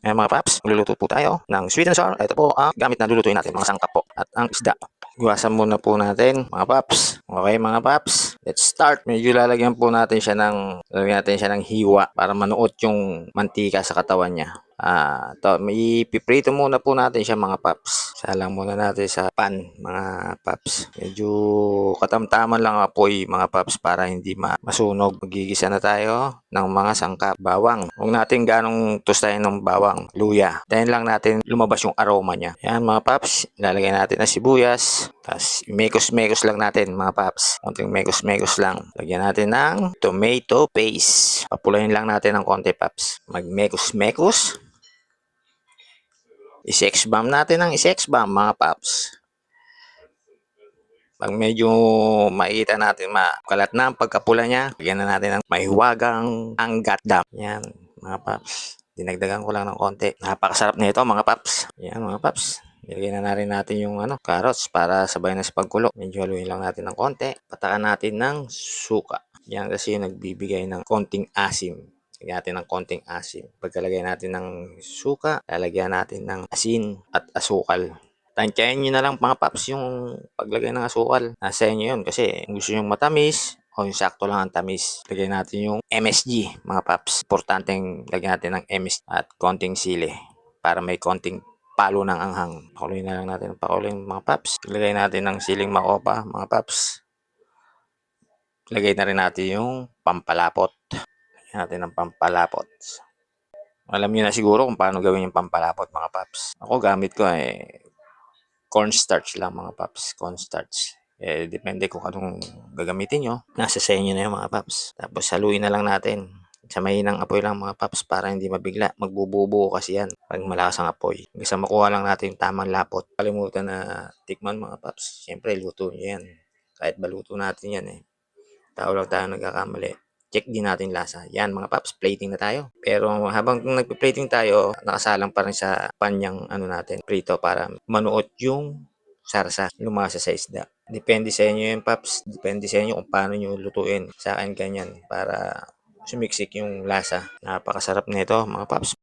Ayan mga paps, magluluto po tayo ng sweet and sour. Ito po ang gamit na lulutuin natin, mga sangkap po. At ang isda. Iwasan muna po natin mga paps. Okay mga paps, let's start. Medyo lalagyan natin siya ng hiwa para manuot yung mantika sa katawan niya. May piprito muna po natin siya mga paps. Salang muna natin sa pan mga paps. Medyo katamtaman lang apoy mga paps para hindi masunog. Magigisa na tayo ng mga sangkap. Bawang. Huwag natin ganong tostahin ng bawang. Luya. Tayin lang natin lumabas yung aroma niya. Yan mga paps. Ilalagay natin na sibuyas. Tapos mekos-mekos lang natin mga paps. Konting mekos-mekos lang. Lagyan natin ng tomato paste. Papulayin lang natin ng konti paps. Mag-mekos-mekos. I-sex bomb natin ng i-sex bomb mga paps. Pag medyo makikita natin makalat na ang pagkapula niya, lagyan na natin ng mahiwagang anggatdam. Yan mga paps. Dinagdagan ko lang ng konti. Napakasarap nito mga paps. Yan mga paps. Ilagay na rin natin yung carrots para sabay na sa pagkulo. Medyo haluin lang natin ng konti. Patakan natin ng suka. Yan kasi yung nagbibigay ng konting asim. Lagyan natin ng konting asin. Pagkalagay natin ng suka, lalagyan natin ng asin at asukal. Tansyahin nyo na lang mga paps yung paglagay ng asukal. Nasa inyo yun kasi kung gusto nyo matamis o yung sakto lang ang tamis. Lagay natin yung MSG mga paps. Importanteng lagyan natin ng MSG at konting sili para may konting palo ng anghang. Pakuloyin na lang natin ang pakuloyin mga paps. Lagay natin ng siling makopa mga paps. Lagay na rin natin yung pampalapot. Natin ng pampalapot. Alam niyo na siguro kung paano gawin yung pampalapot mga paps. Ako gamit ko cornstarch lang mga paps. Cornstarch. Depende kung anong gagamitin nyo. Nasa sa inyo na yung mga paps. Tapos haluin na lang natin. Sa mahinang apoy lang mga paps para hindi mabigla. Magbubuo kasi yan pag malakas ang apoy. Hanggang sa makuha lang natin yung tamang lapot. Kalimutan na tikman mga paps. Siyempre luto nyo yan. Kahit baluto natin yan Tao lang tayo nagkakamali. Check din natin lasa. Yan mga paps, plating na tayo. Pero habang nagpe-plating tayo, nakasalang pa rin sa panyang natin, prito para manuot yung sarsa, lumasa sa isda. Depende sa inyo yung paps. Depende sa inyo kung paano nyo lutuin. Sa akin ganyan para sumiksik yung lasa. Napakasarap nito mga paps.